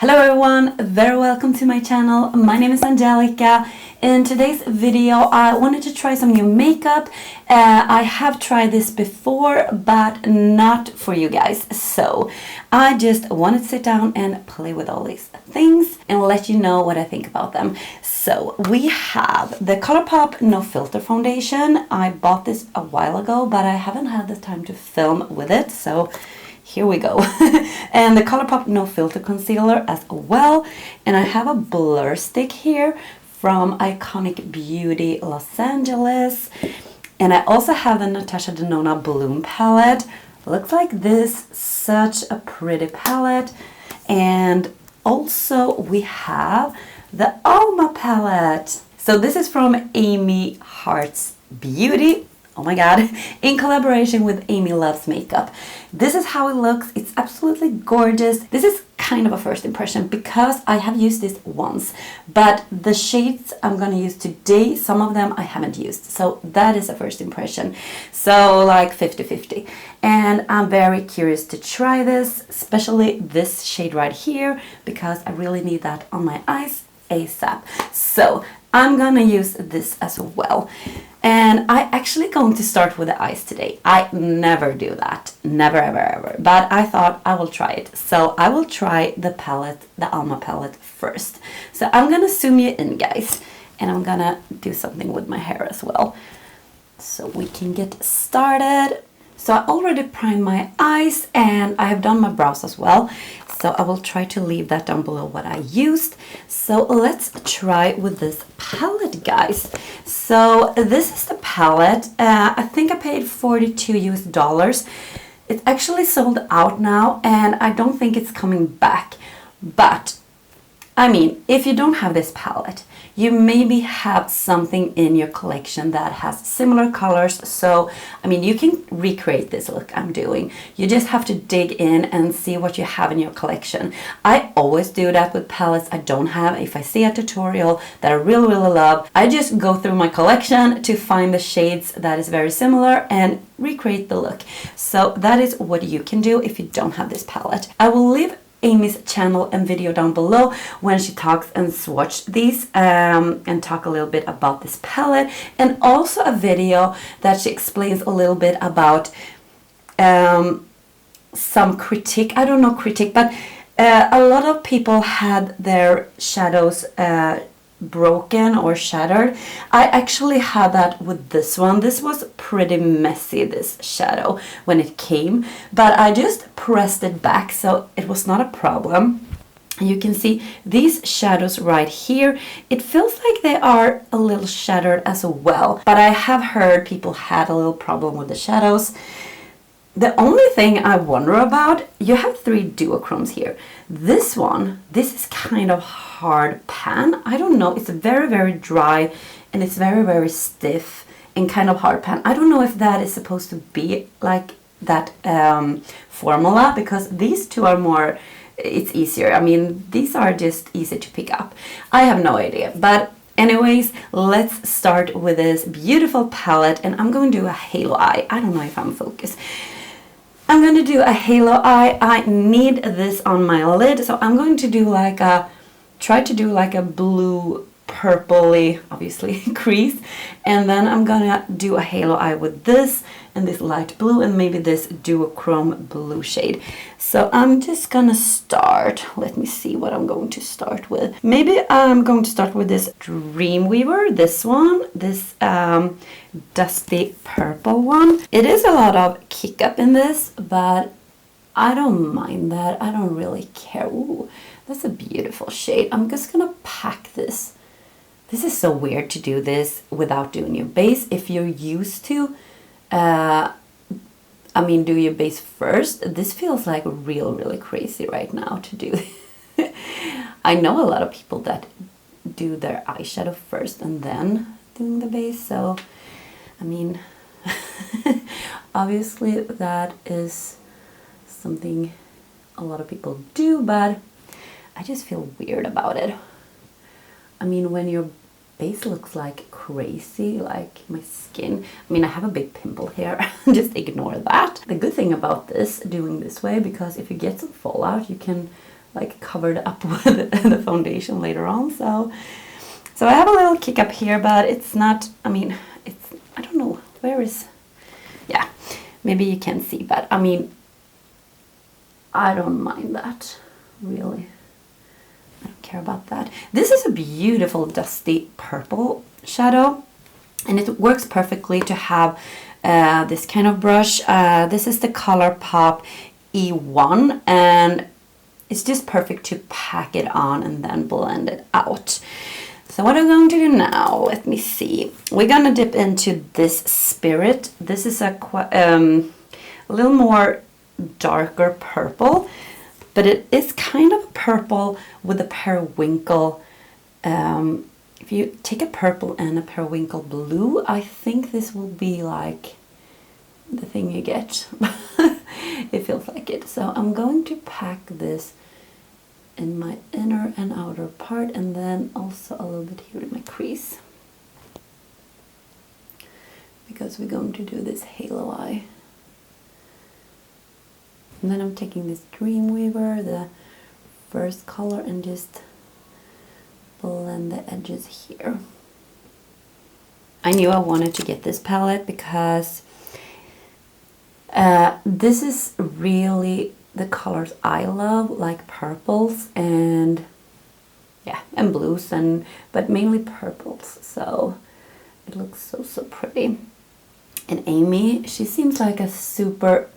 Hello everyone, very welcome to my channel. My name is Angelica. In today's video I wanted to try some new makeup. I have tried this before but not for you guys, so I just wanted to sit down and play with all these things and let you know what I think about them. So we have the Colourpop No Filter Foundation. I bought this a while ago but I haven't had the time to film with it, so here we go. And the Colourpop No Filter Concealer as well. And I have a blur stick here from Iconic Beauty Los Angeles. And I also have the Natasha Denona Bloom palette. Looks like this, such a pretty palette. And also we have the Alma palette. So this is from Amy Hearts Beauty. Oh my god, in collaboration with Amy Loves Makeup. This is how it looks. It's absolutely gorgeous. This is kind of a first impression because I have used this once, but the shades I'm gonna use today, some of them I haven't used, so that is a first impression. So like 50-50, and I'm very curious to try this, especially this shade right here, because I really need that on my eyes ASAP. So I'm gonna use this as well. And I actually going to start with the eyes today. I never do that, never ever ever, but I thought I will try it. So I will try the palette, the Alma palette first. So I'm gonna zoom you in, guys, and I'm gonna do something with my hair as well so we can get started. So I already primed my eyes and I have done my brows as well. So I will try to leave that down below what I used. So let's try with this palette, guys. So this is the palette. I think I paid $42 US. It's actually sold out now and I don't think it's coming back. But I mean, if you don't have this palette, you maybe have something in your collection that has similar colors. So, I mean, you can recreate this look I'm doing. You just have to dig in and see what you have in your collection. I always do that with palettes I don't have. If I see a tutorial that I really love, I just go through my collection to find the shades that is very similar and recreate the look. So that is what you can do if you don't have this palette. I will leave Amy's channel and video down below when she talks and swatch these and talk a little bit about this palette, and also a video that she explains a little bit about some critique. I don't know critique, but a lot of people had their shadows broken or shattered. I actually had that with this one. This was pretty messy, this shadow, when it came, but I just pressed it back, so it was not a problem. You can see these shadows right here. It feels like they are a little shattered as well, but I have heard people had a little problem with the shadows. The only thing I wonder about, you have 3 duochromes here. This one, this is kind of hard pan. I don't know, it's very dry and it's very stiff and kind of hard pan. I don't know if that is supposed to be like that formula, because these two are more, it's easier. I mean, these are just easy to pick up. I have no idea, but anyways, let's start with this beautiful palette, and I'm going to do a halo eye. I don't know if I'm focused. I'm going to do a halo eye. I need this on my lid, so I'm going to do like a, try to do like a blue purpley, obviously, crease, and then I'm gonna do a halo eye with this and this light blue and maybe this duochrome blue shade. So I'm just gonna start. Let me see what I'm going to start with. Maybe I'm going to start with this Dreamweaver, this one, this dusty purple one. It is a lot of kick up in this, but I don't mind that. I don't really care. Ooh, that's a beautiful shade. I'm just gonna pack this. This is so weird to do this without doing your base. If you're used to, I mean, do your base first. This feels like really crazy right now to do. I know a lot of people that do their eyeshadow first and then doing the base. So, I mean, obviously that is something a lot of people do, but I just feel weird about it. I mean, when your base looks like crazy, like my skin. I mean, I have a big pimple here. Just ignore that. The good thing about this, doing this way, because if you get some fallout, you can like covered up with the foundation later on. So I have a little kick up here, but it's not, I mean, it's, I don't know, where is, yeah, maybe you can see, but I mean, I don't mind that, really. I don't care about that. This is a beautiful dusty purple shadow, and it works perfectly to have this kind of brush. This is the Colourpop E1, and it's just perfect to pack it on and then blend it out. So what I'm going to do now, let me see. We're gonna dip into this Spirit. This is a little more darker purple, but it is kind of purple with a periwinkle. If you take a purple and a periwinkle blue, I think this will be like the thing you get. It feels like it. So I'm going to pack this in my inner and outer part, and then also a little bit here in my crease, because we're going to do this halo eye. And then I'm taking this Dreamweaver, the first color, and just blend the edges here. I knew I wanted to get this palette because this is really the colors I love, like purples and yeah, and blues, and but mainly purples. So it looks so pretty. And Amy, she seems like a super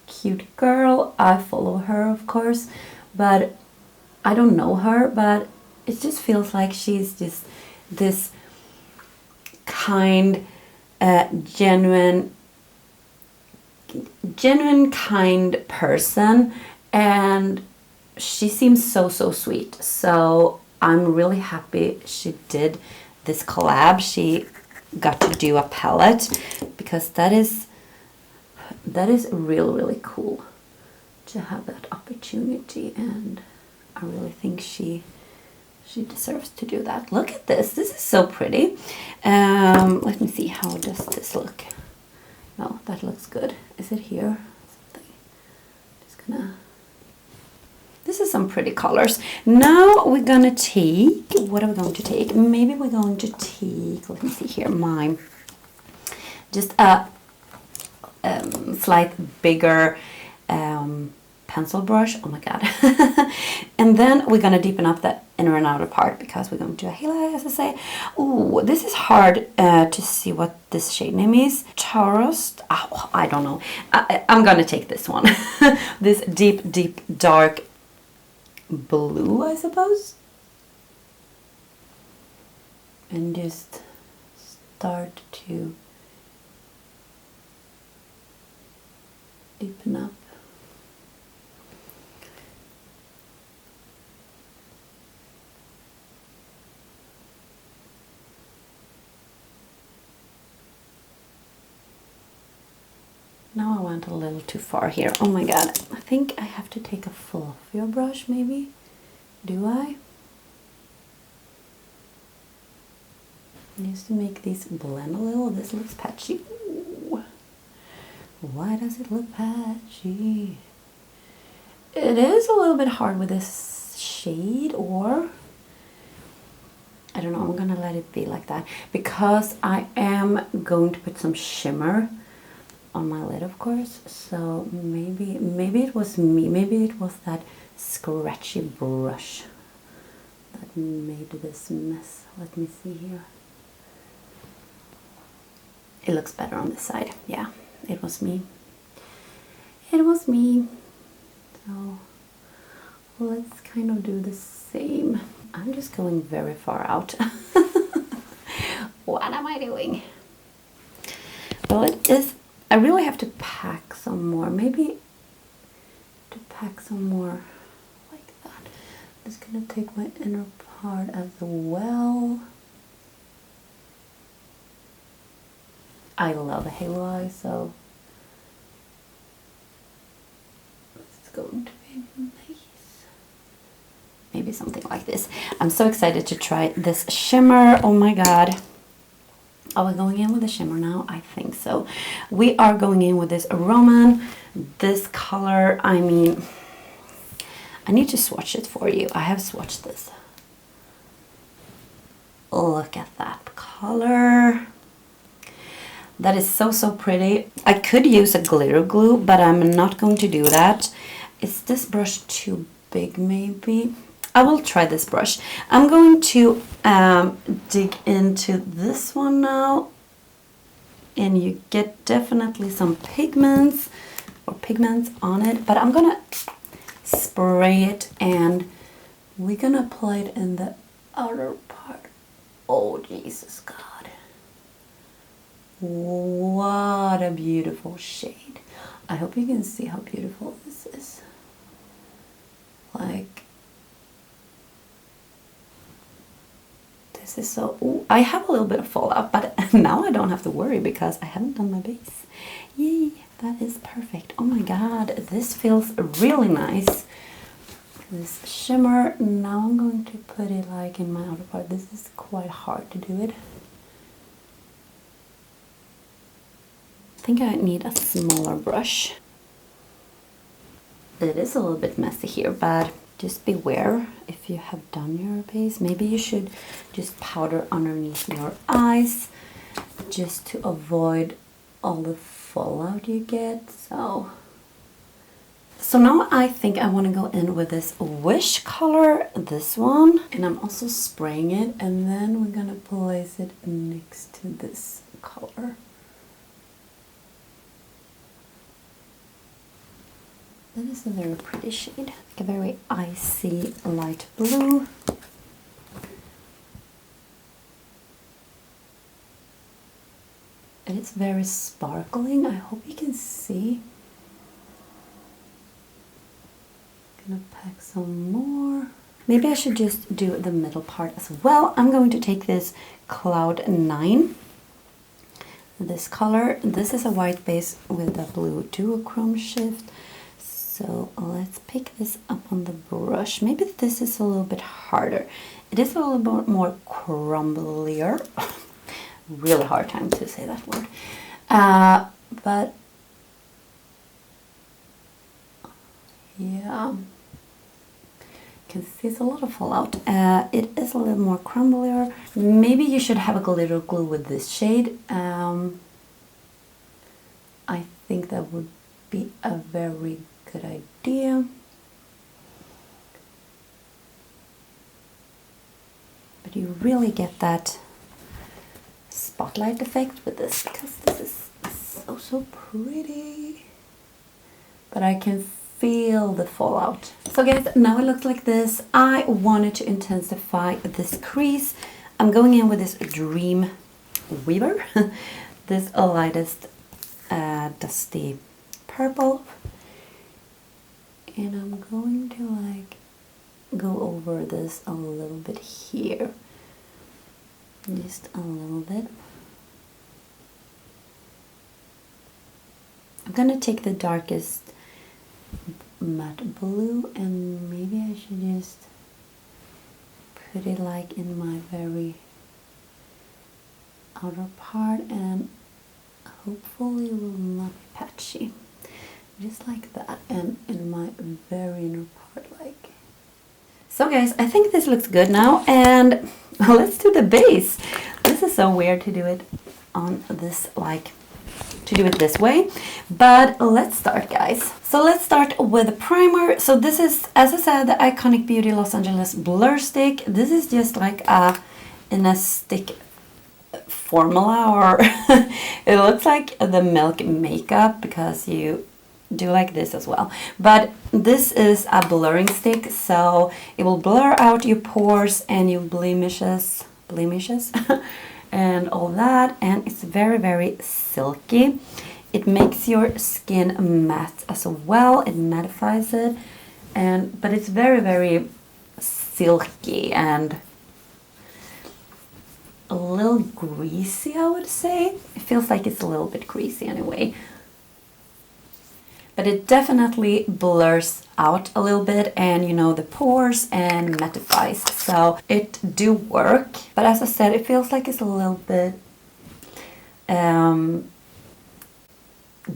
cute girl. I follow her, of course, but I don't know her, but it just feels like she's just this kind, genuine kind person, and she seems so sweet. So I'm really happy she did this collab. She got to do a palette, because that is really cool to have that opportunity, and I really think she deserves to do that. Look at this. This is so pretty. Let me see, how does this look? No, that looks good. Is it here? Just gonna... This is some pretty colors. Now we're gonna take... What are we going to take? Maybe we're going to take... Let me see here. Mine. Just a slight bigger pencil brush. Oh my god. And then we're gonna deepen up the inner and outer part, because we're going to do a halo, as I say. Ooh, this is hard to see what this shade name is. Taurus. Oh, I don't know. I'm gonna take this one. This deep dark blue, I suppose. And just start to deepen up. Now I went a little too far here. Oh my god. I think I have to take a fluffier brush, maybe. Do I? Just to make these blend a little. This looks patchy. Ooh. Why does it look patchy? It is a little bit hard with this shade, or... I don't know, I'm gonna let it be like that, because I am going to put some shimmer on my lid, of course. So maybe it was me, maybe it was that scratchy brush that made this mess. Let me see here. It looks better on this side. Yeah, it was me. It was me. So let's kind of do the same. I'm just going very far out. What am I doing? Well, it is... I really have to pack some more. Maybe to pack some more like that. I'm just gonna take my inner part as well. I love a halo eye, so it's going to be nice. Maybe something like this. I'm so excited to try this shimmer. Oh my god. Are we going in with a shimmer now? I think so. We are going in with this Roman. This color, I mean, I need to swatch it for you. I have swatched this. Look at that color. That is so, so pretty. I could use a glitter glue, but I'm not going to do that. Is this brush too big maybe? I will try this brush. I'm going to dig into this one now. And you get definitely some pigments on it. But I'm gonna spray it and we're gonna apply it in the outer part. Oh, Jesus God. What a beautiful shade. I hope you can see how beautiful this is. Like, this is so, ooh, I have a little bit of fallout, but now I don't have to worry because I haven't done my base. Yay, that is perfect. Oh my God, this feels really nice. This shimmer, now I'm going to put it like in my outer part. This is quite hard to do it. I think I need a smaller brush. It is a little bit messy here, but just beware if you have done your base. Maybe you should just powder underneath your eyes just to avoid all the fallout you get. So now I think I want to go in with this Wish color, this one. And I'm also spraying it, and then we're going to place it next to this color. That is a very pretty shade, like a very icy light blue. And it's very sparkling. I hope you can see. Gonna pack some more. Maybe I should just do the middle part as well. I'm going to take this Cloud 9. This color. This is a white base with a blue duochrome shift. So let's pick this up on the brush. Maybe this is a little bit harder. It is a little bit more crumblier. Really hard time to say that word. But yeah, you can see it's a lot of fallout. It is a little more crumblier. Maybe you should have a glitter glue with this shade. I think that would be a very good idea. But you really get that spotlight effect with this because this is so, so pretty. But I can feel the fallout. So guys, now it looks like this. I wanted to intensify this crease. I'm going in with this Dream Weaver, this lightest dusty purple. And I'm going to like go over this a little bit here. Just a little bit. I'm gonna take the darkest matte blue and maybe I should just put it like in my very outer part and hopefully it will not be patchy. Just like that, and in my very inner part, like. So guys, I think this looks good now, and let's do the base. This is so weird to do it on this, like, to do it this way, but let's start, guys. So let's start with a primer. So this is, as I said, the Iconic Beauty Los Angeles Blur Stick. This is just like in a stick formula, or it looks like the Milk makeup because you do like this as well, but this is a blurring stick, so it will blur out your pores and your blemishes and all that, and it's very, very silky. It makes your skin matte as well. It mattifies it, but it's very, very silky and a little greasy, I would say. It feels like it's a little bit greasy anyway. But it definitely blurs out a little bit, and you know, the pores and mattifies, so it do work. But as I said, it feels like it's a little bit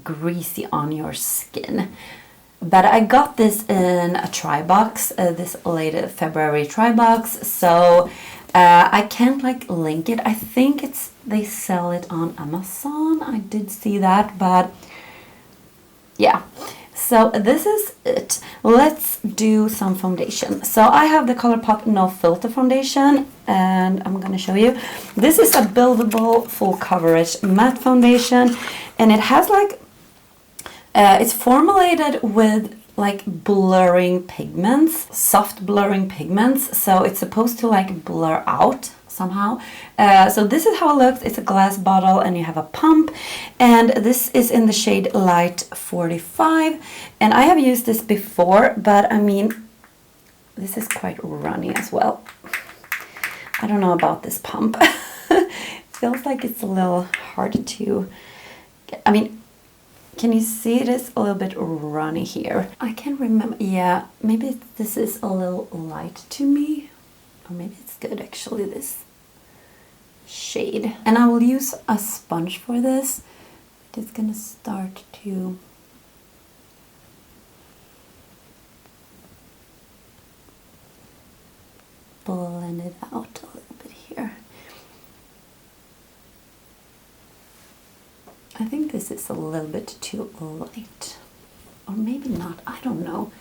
greasy on your skin. But I got this in a try box, this late February try box, so I can't like link it. I think they sell it on Amazon. I did see that, but yeah. So this is it. Let's do some foundation. So I have the Colourpop No Filter foundation, and I'm gonna show you. This is a buildable full coverage matte foundation, and it has like it's formulated with like blurring pigments, soft blurring pigments, so it's supposed to like blur out somehow. So this is how it looks. It's a glass bottle and you have a pump, and this is in the shade Light 45, and I have used this before, but I mean this is quite runny as well. I don't know about this pump. It feels like it's a little hard to get. I mean, can you see it is a little bit runny here? I can't remember. Yeah, maybe this is a little light to me. Or maybe it's good actually, this shade. And I will use a sponge for this. It's gonna start to blend it out a little bit here. I think this is a little bit too light, or maybe not, I don't know.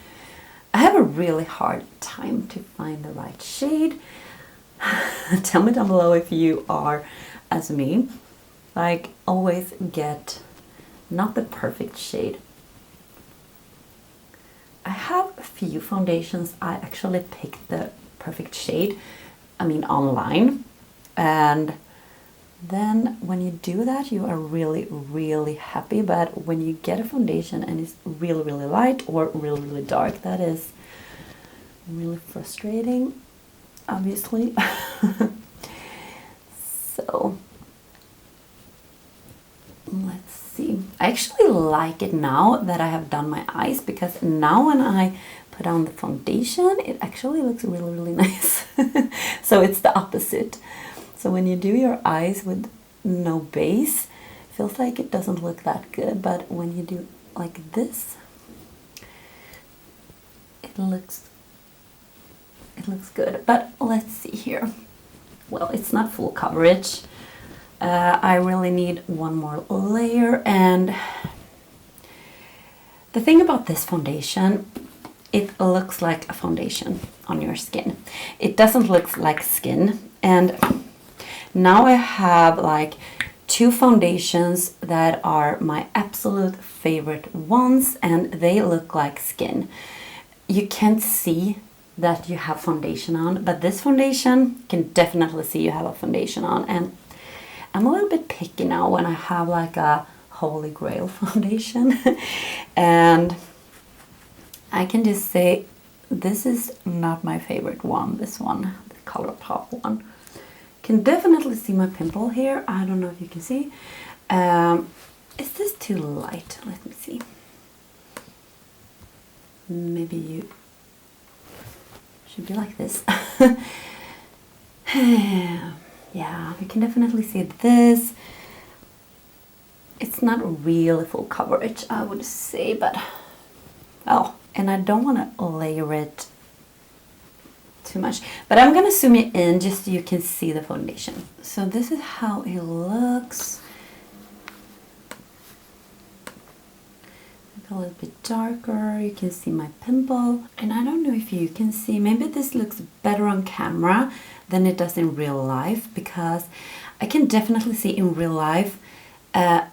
I have a really hard time to find the right shade. Tell me down below if you are as me, like always get not the perfect shade. I have a few foundations I actually picked the perfect shade, I mean online, and then when you do that you are really happy. But when you get a foundation and it's really light or really dark, that is really frustrating, obviously. So let's see. I actually like it now that I have done my eyes, because now when I put on the foundation it actually looks really nice. So it's the opposite. So when you do your eyes with no base, it feels like it doesn't look that good. But when you do like this, it looks good. But let's see here. Well, it's not full coverage. I really need one more layer. And the thing about this foundation, it looks like a foundation on your skin. It doesn't look like skin. And now I have like 2 foundations that are my absolute favorite ones, and they look like skin. You can't see that you have foundation on, but this foundation, you can definitely see you have a foundation on. And I'm a little bit picky now when I have like a holy grail foundation. And I can just say this is not my favorite one, this one, the Colourpop one. Can definitely see my pimple here. I don't know if you can see. Is this too light? Let me see. Maybe you should be like this. Yeah, you can definitely see this. It's not really full coverage, I would say, but oh, and I don't want to layer it too much, but I'm gonna zoom it in just so you can see the foundation. So this is how it looks. A little bit darker, you can see my pimple, and I don't know if you can see, maybe this looks better on camera than it does in real life, because I can definitely see in real life that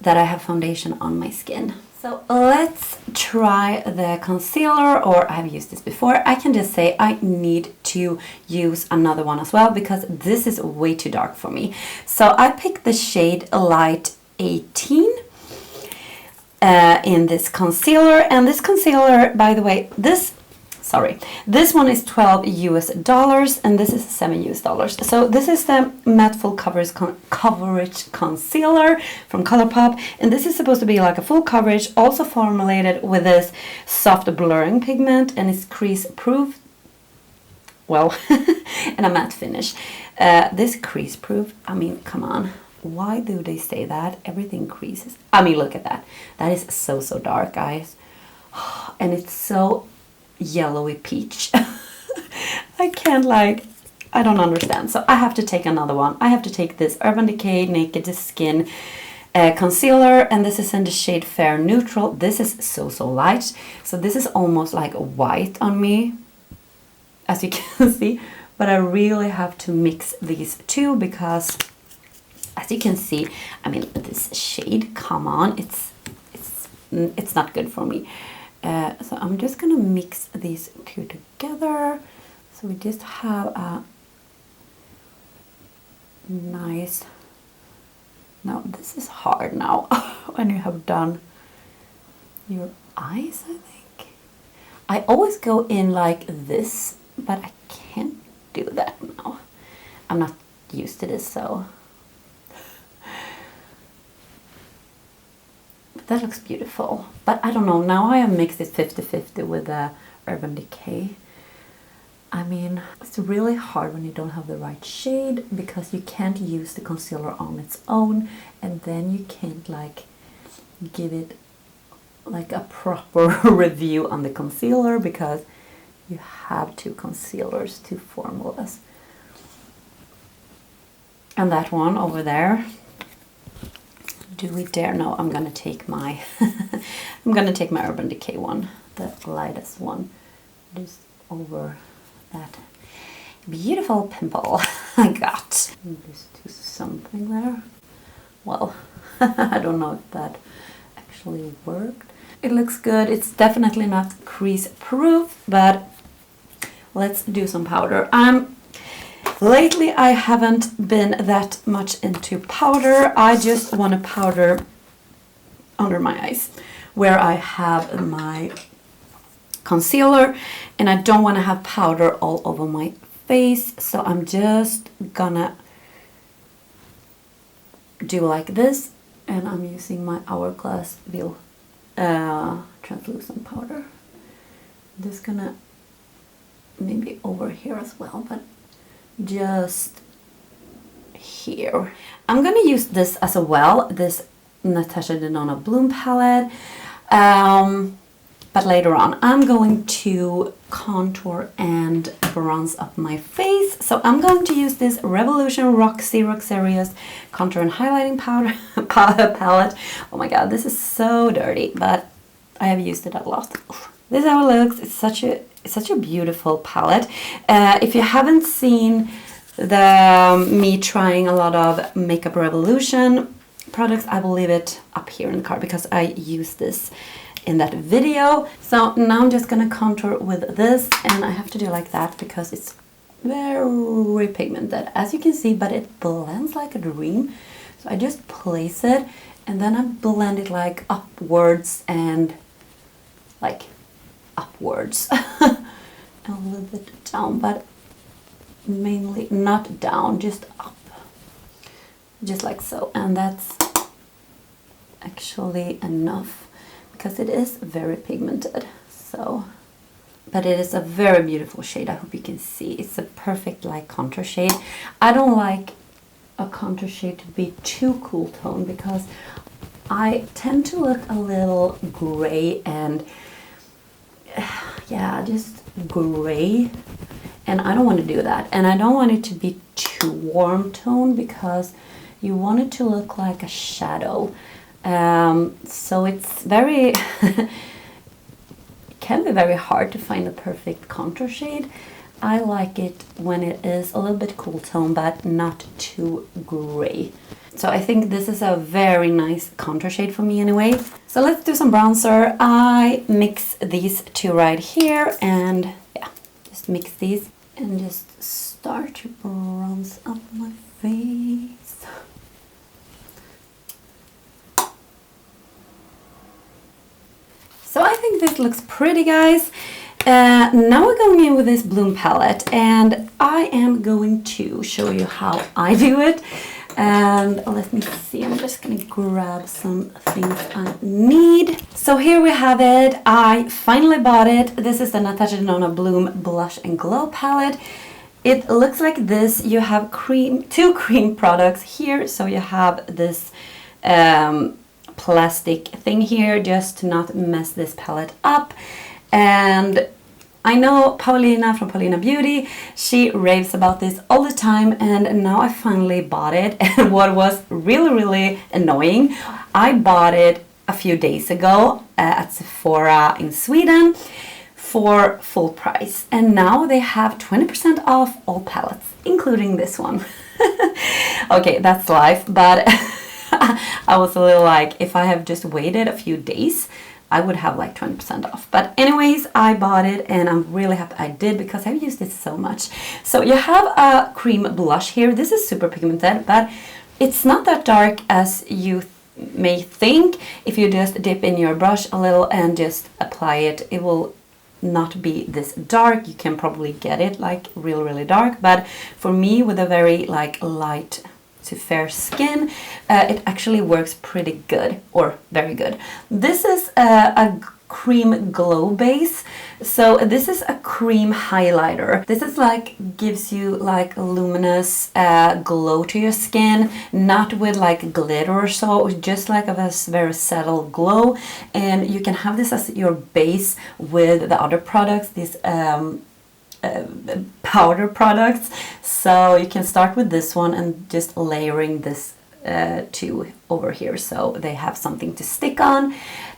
I have foundation on my skin. So let's try the concealer, or I've used this before. I can just say I need to use another one as well, because this is way too dark for me. So I picked the shade Light 18 in this concealer. And this concealer, by the way, this one is $12 and this is $7. So this is the matte full coverage concealer from Colourpop, and this is supposed to be like a full coverage, also formulated with this soft blurring pigment, and it's crease proof, well, and a matte finish. This crease proof, I mean, come on, why do they say that? Everything creases. I mean, look at that. That is so dark, guys. And it's so yellowy peach. I can't like, I don't understand. So I have to take another one. I have to take this Urban Decay Naked Skin concealer, and this is in the shade Fair Neutral. This is so light. So this is almost like white on me, as you can see. But I really have to mix these two because, as you can see, I mean, this shade, come on, it's not good for me. So I'm just gonna mix these two together. So we just have a nice, now this is hard now when you have done your eyes, I think. I always go in like this, but I can't do that now. I'm not used to this, so. But that looks beautiful. But I don't know, now I have mixed it 50-50 with the Urban Decay. I mean, it's really hard when you don't have the right shade because you can't use the concealer on its own, and then you can't like give it like a proper review on the concealer because you have two concealers, two formulas. And that one over there, do we dare? No, I'm gonna take my I'm gonna take my Urban Decay one, the lightest one, just over that beautiful pimple I got. Just do something there. Well, I don't know if that actually worked. It looks good. It's definitely not crease proof, but let's do some powder. Lately I haven't been that much into powder. I just want to powder under my eyes where I have my concealer, and I don't want to have powder all over my face, so I'm just gonna do like this, and I'm using my Hourglass translucent powder. I'm just gonna maybe over here as well, but just here. I'm gonna use this as well, this Natasha Denona Bloom palette, but later on I'm going to contour and bronze up my face. So I'm going to use this Revolution Roxxsaurus contour and highlighting powder palette. Oh my god, this is so dirty, but I have used it a lot. This is how it looks. It's such a beautiful palette. If you haven't seen me trying a lot of Makeup Revolution products, I will leave it up here in the card because I use this in that video. So now I'm just gonna contour with this, and I have to do like that because it's very pigmented, as you can see, but it blends like a dream. So I just place it, and then I blend it like upwards and like upwards. A little bit down, but mainly not down, just up, just like so. And that's actually enough because it is very pigmented. So, but it is a very beautiful shade. I hope you can see. It's a perfect like contour shade. I don't like a contour shade to be too cool tone because I tend to look a little gray and yeah, just gray, and I don't want to do that, and I don't want it to be too warm tone because you want it to look like a shadow. So it's very it can be very hard to find the perfect contour shade. I like it when it is a little bit cool tone but not too gray. So I think this is a very nice contour shade for me anyway. So let's do some bronzer. I mix these two right here, and yeah, just mix these and just start to bronze up my face. So I think this looks pretty, guys. Now we're going in with this Bloom palette, and I am going to show you how I do it. And let me see, I'm just gonna grab some things I need. So here we have it. I finally bought it. This is the Natasha Denona Bloom Blush and Glow palette. It looks like this. You have two cream products here. So you have this plastic thing here just to not mess this palette up. And I know Paulina from Paulina Beauty, she raves about this all the time, and now I finally bought it. And what was really, really annoying, I bought it a few days ago at Sephora in Sweden for full price. And now they have 20% off all palettes, including this one. Okay, that's life, but I was a little like, if I have just waited a few days, I would have like 20% off. But anyways, I bought it and I'm really happy I did because I've used it so much. So you have a cream blush here. This is super pigmented, but it's not that dark as you may think. If you just dip in your brush a little and just apply it, it will not be this dark. You can probably get it like really, really dark. But for me, with a very like light to fair skin, it actually works pretty good, or very good. This is a cream glow base, so this is a cream highlighter. This is like gives you like a luminous glow to your skin, not with like glitter or so, just like a very settled glow. And you can have this as your base with the other products, these powder products. So you can start with this one and just layering this two over here so they have something to stick on.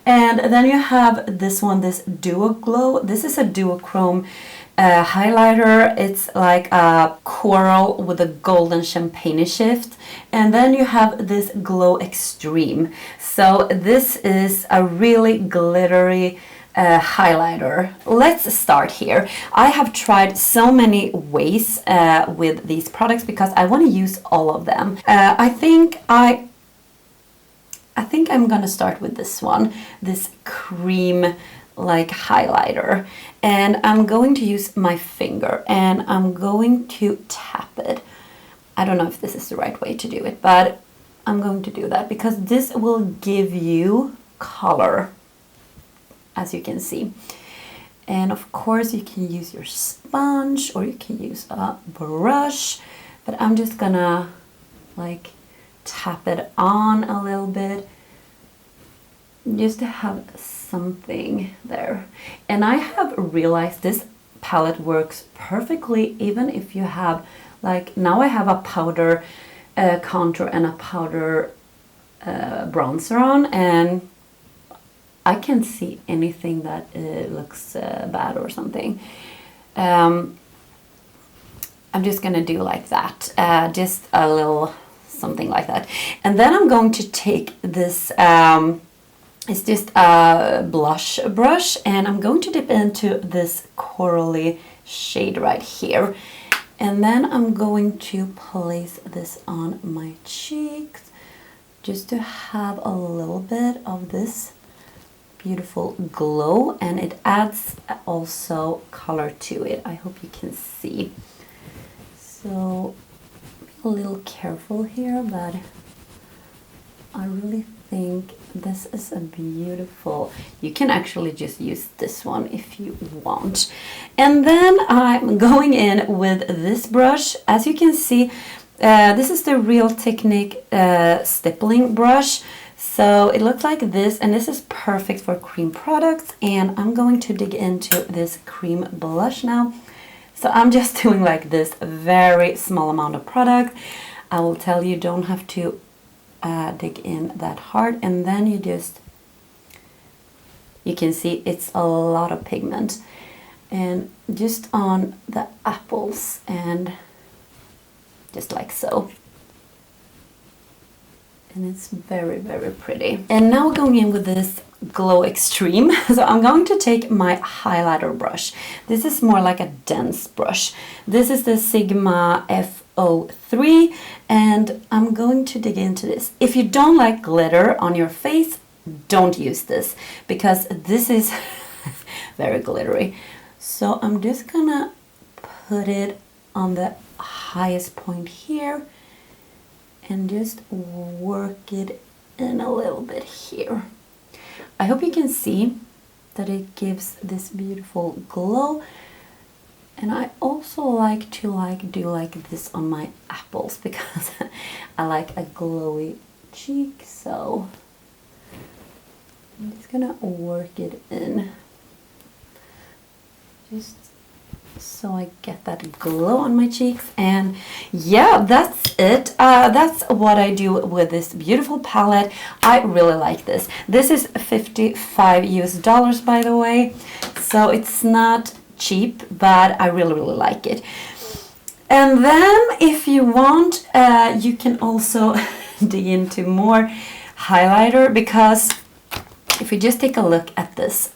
And then you have this one, this Duo Glow. This is a duochrome highlighter. It's like a coral with a golden champagne shift. And then you have this Glow Extreme. So this is a really glittery highlighter. Let's start here. I have tried so many ways with these products because I want to use all of them. I think I'm gonna start with this one, this cream like highlighter, and I'm going to use my finger and I'm going to tap it. I don't know if this is the right way to do it, but I'm going to do that because this will give you color, as you can see. And of course you can use your sponge or you can use a brush, but I'm just gonna like tap it on a little bit just to have something there. And I have realized this palette works perfectly even if you have like, now I have a powder contour and a powder bronzer on, and I can't see anything that looks bad or something. I'm just gonna do like that, just a little something like that. And then I'm going to take this, it's just a blush brush, and I'm going to dip into this corally shade right here. And then I'm going to place this on my cheeks just to have a little bit of this beautiful glow, and it adds also color to it. I hope you can see. So be a little careful here, but I really think this is a beautiful, you can actually just use this one if you want. And then I'm going in with this brush. As you can see, this is the Real Technique stippling brush. So it looks like this, and this is perfect for cream products. And I'm going to dig into this cream blush now. So I'm just doing like this very small amount of product. I will tell you, don't have to dig in that hard. And then you can see it's a lot of pigment. And just on the apples, and just like so. And it's very, very pretty. And now going in with this Glow Extreme. So I'm going to take my highlighter brush. This is more like a dense brush. This is the Sigma F03, and I'm going to dig into this. If you don't like glitter on your face, don't use this, because this is very glittery. So I'm just gonna put it on the highest point here and just work it in a little bit here. I hope you can see that it gives this beautiful glow. And I also like to do like this on my apples because I like a glowy cheek. So I'm just gonna work it in. Just so I get that glow on my cheeks. And yeah, that's it. That's what I do with this beautiful palette. I really like this. This is $55 by the way, so it's not cheap, but I really like it. And then if you want, you can also dig into more highlighter, because if you just take a look at this,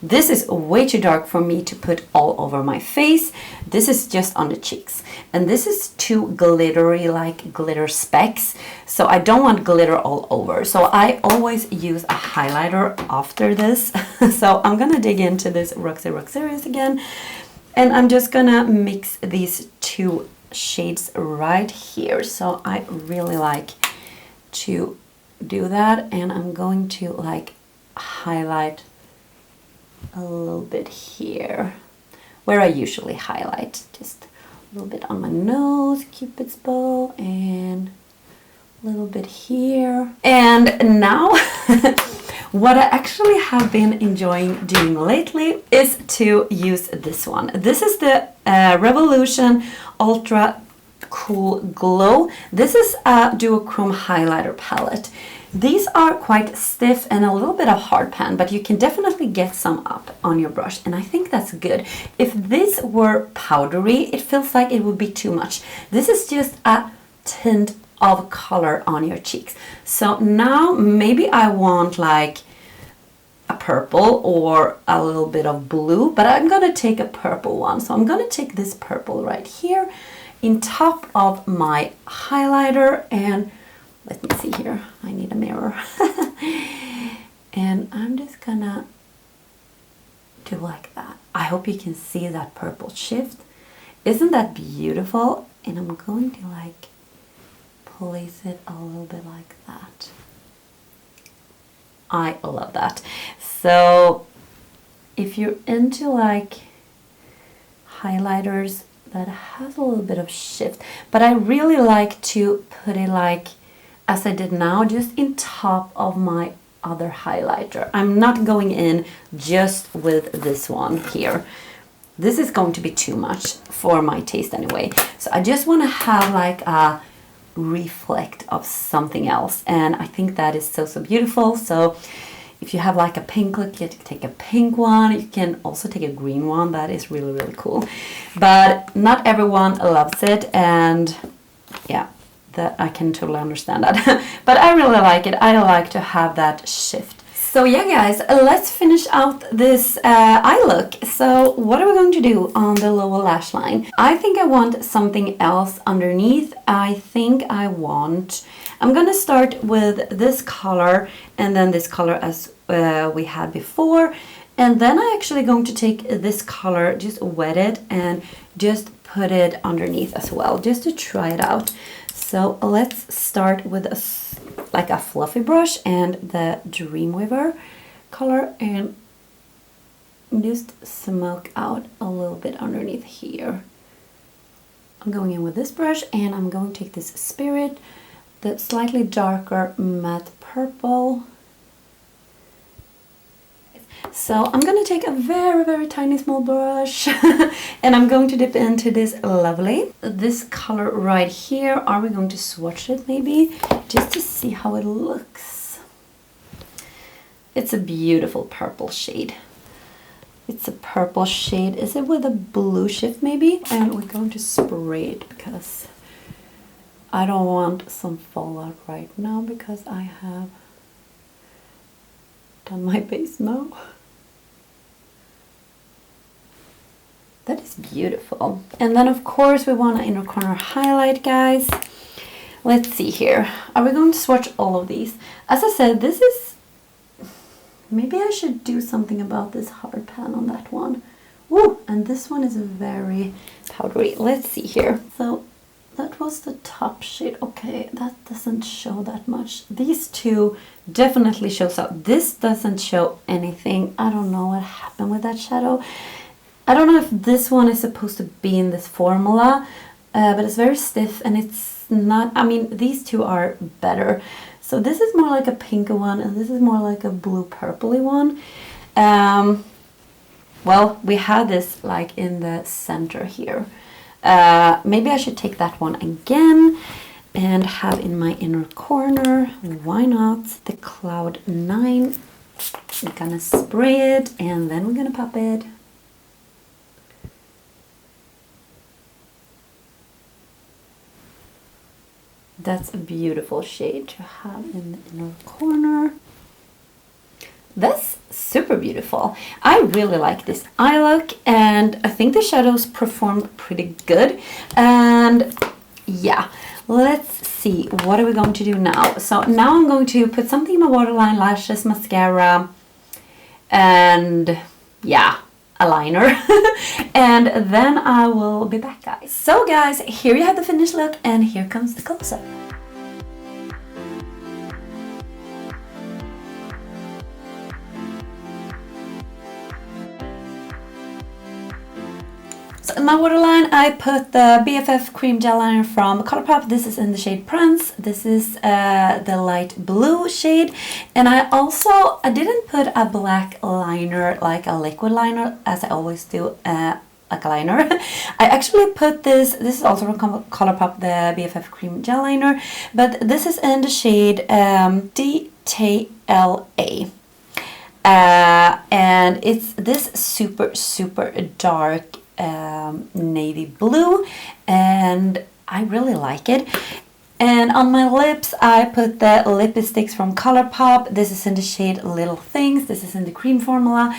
this is way too dark for me to put all over my face. This is just on the cheeks. And this is too glittery, like glitter specks. So I don't want glitter all over. So I always use a highlighter after this. So I'm gonna dig into this Roxxsaurus again. And I'm just gonna mix these two shades right here. So I really like to do that, and I'm going to like highlight a little bit here where I usually highlight, just a little bit on my nose, Cupid's bow, and a little bit here. And now what I actually have been enjoying doing lately is to use this one. This is the Revolution Ultra Cool Glow. This is a duochrome highlighter palette. These are quite stiff and a little bit of hard pan, but you can definitely get some up on your brush, and I think that's good. If this were powdery, it feels like it would be too much. This is just a tint of color on your cheeks. So now maybe I want like a purple or a little bit of blue, but I'm gonna take a purple one. So I'm gonna take this purple right here in top of my highlighter, and let me see here, I need a mirror. And I'm just gonna do like that. I hope you can see that purple shift. Isn't that beautiful? And I'm going to like place it a little bit like that. I love that. So if you're into like highlighters that has a little bit of shift, but I really like to put it like, as I did now, just in top of my other highlighter. I'm not going in just with this one here. This is going to be too much for my taste anyway. So I just want to have like a reflect of something else, and I think that is so beautiful. So if you have like a pink look, you can take a pink one. You can also take a green one. That is really cool, but not everyone loves it, and yeah, that I can totally understand that. But I really like it. I like to have that shift. So yeah guys, let's finish out this eye look. So what are we going to do on the lower lash line? I think I want something else underneath. I'm gonna start with this color and then this color as we had before. And then I'm actually going to take this color, just wet it and just put it underneath as well, just to try it out. So let's start with like a fluffy brush and the Dreamweaver color, and just smoke out a little bit underneath here. I'm going in with this brush, and I'm going to take this Spirit, the slightly darker matte purple. So I'm going to take a very tiny small brush and I'm going to dip into this lovely, this color right here. Are we going to swatch it maybe just to see how it looks? It's a beautiful purple shade. It's a purple shade. Is it with a blue shift maybe? And we're going to spray it because I don't want some fallout right now because I have done my base now. That is beautiful. And then of course we want an inner corner highlight, guys. Let's see here. Are we going to swatch all of these? As I said, this is, maybe I should do something about this hard pan on that one. Woo! And this one is very powdery. Let's see here. So that was the top shade. Okay, that doesn't show that much. These two definitely shows up. This doesn't show anything. I don't know what happened with that shadow. I don't know if this one is supposed to be in this formula, but it's very stiff and it's not, I mean, these two are better. So this is more like a pinker one and this is more like a blue purpley one. Well, we had this like in the center here. Maybe I should take that one again and have in my inner corner, why not, the Cloud 9. I'm gonna spray it and then we're gonna pop it. That's a beautiful shade to have in the inner corner. That's super beautiful. I really like this eye look and I think the shadows performed pretty good. And yeah, let's see, what are we going to do now? So now I'm going to put something in my waterline, lashes, mascara, and yeah, a liner. And then I will be back, guys. So guys, here you have the finished look and here comes the close-up. So in my waterline, I put the BFF Cream Gel Liner from Colourpop. This is in the shade Prance. This is the light blue shade. And I didn't put a black liner, like a liquid liner, as I always do, like a liner. I actually put this is also from Colourpop, the BFF Cream Gel Liner. But this is in the shade DTLA. And it's this super dark navy blue and I really like it. And on my lips I put the Stix from Colourpop. This is in the shade Little Things. This is in the cream formula.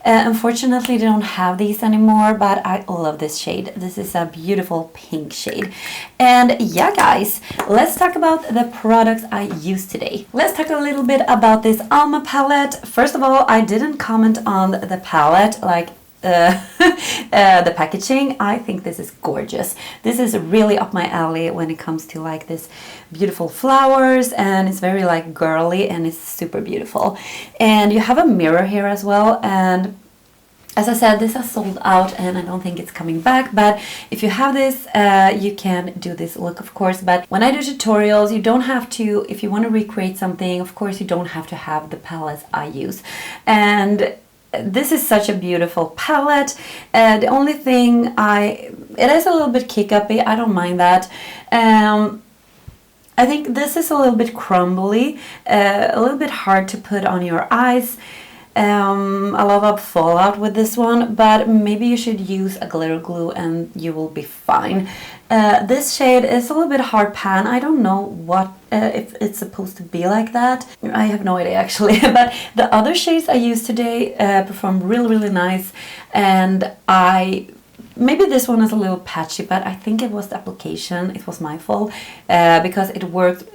Unfortunately they don't have these anymore, but I love this shade. This is a beautiful pink shade. And yeah guys, let's talk about the products I used today. Let's talk a little bit about this Alma palette. First of all, I didn't comment on the palette, like the packaging. I think this is gorgeous. This is really up my alley when it comes to like this beautiful flowers, and it's very like girly and it's super beautiful. And you have a mirror here as well, and as I said, this has sold out and I don't think it's coming back, but if you have this, you can do this look, of course. But when I do tutorials, you don't have to, if you want to recreate something, of course you don't have to have the palettes I use. And this is such a beautiful palette. The only thing it is a little bit kick-uppy. I don't mind that. I think this is a little bit crumbly, a little bit hard to put on your eyes. A lot of fallout with this one, but maybe you should use a glitter glue and you will be fine. This shade is a little bit hard pan. I don't know what if it's supposed to be like that. I have no idea actually. But the other shades I used today performed really nice, and maybe this one is a little patchy, but I think it was the application. It was my fault because it worked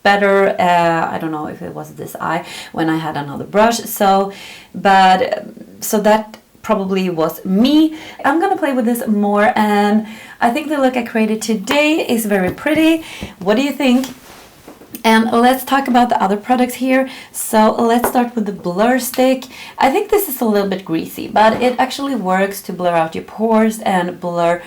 better. I don't know if it was this eye when I had another brush. So that probably was me. I'm gonna play with this more, and I think the look I created today is very pretty. What do you think? And let's talk about the other products here. So let's start with the blur stick. I think this is a little bit greasy, but it actually works to blur out your pores and blur,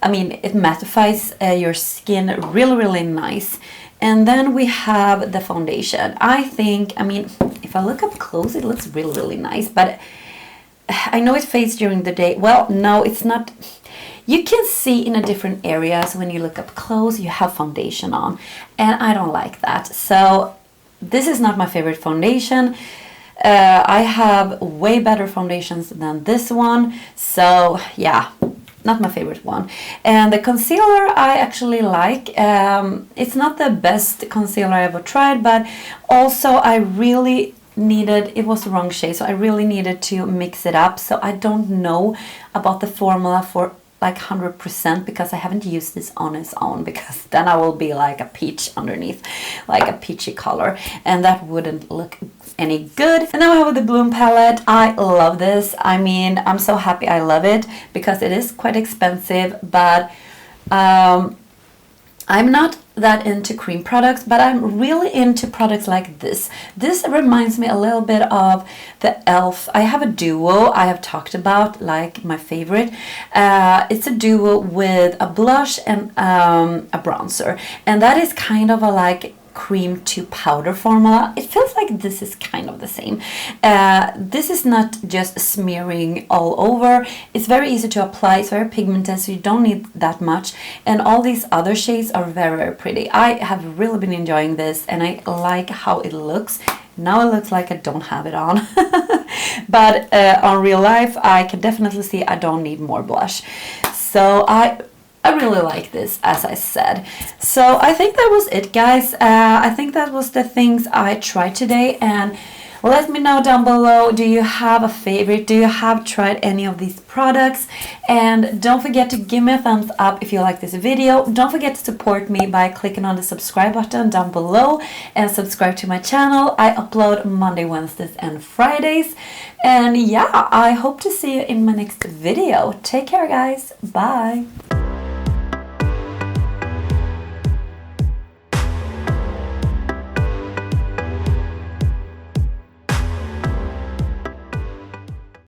I mean, it mattifies your skin really nice. And then we have the foundation. I think, I mean, if I look up close, it looks really nice, but I know it fades during the day. Well, no, it's not. You can see in a different areas when you look up close, you have foundation on, and I don't like that. So this is not my favorite foundation. I have way better foundations than this one. So yeah, not my favorite one. And the concealer I actually like. It's not the best concealer I ever tried, but also I really needed, it was the wrong shade, so I really needed to mix it up. So I don't know about the formula for like 100% because I haven't used this on its own, because then I will be like a peach underneath, like a peachy color, and that wouldn't look any good. And now I have the Bloom palette. I love this. I mean, I'm so happy I love it because it is quite expensive, but I I'm not that into cream products, but I'm really into products like this. This reminds me a little bit of the e.l.f. I have a duo I have talked about, like my favorite. It's a duo with a blush and a bronzer, and that is kind of a like cream to powder formula. It feels like this is kind of the same. This is not just smearing all over. It's very easy to apply. It's very pigmented, so you don't need that much. And all these other shades are very, very pretty. I have really been enjoying this, and I like how it looks. Now it looks like I don't have it on. But on real life, I can definitely see I don't need more blush. So I really like this, as I said. So I think that was it, guys. I think that was the things I tried today, and let me know down below, do you have a favorite? Do you have tried any of these products? And don't forget to give me a thumbs up if you like this video. Don't forget to support me by clicking on the subscribe button down below and subscribe to my channel. I upload Monday, Wednesdays and Fridays. And yeah, I hope to see you in my next video. Take care, guys. Bye.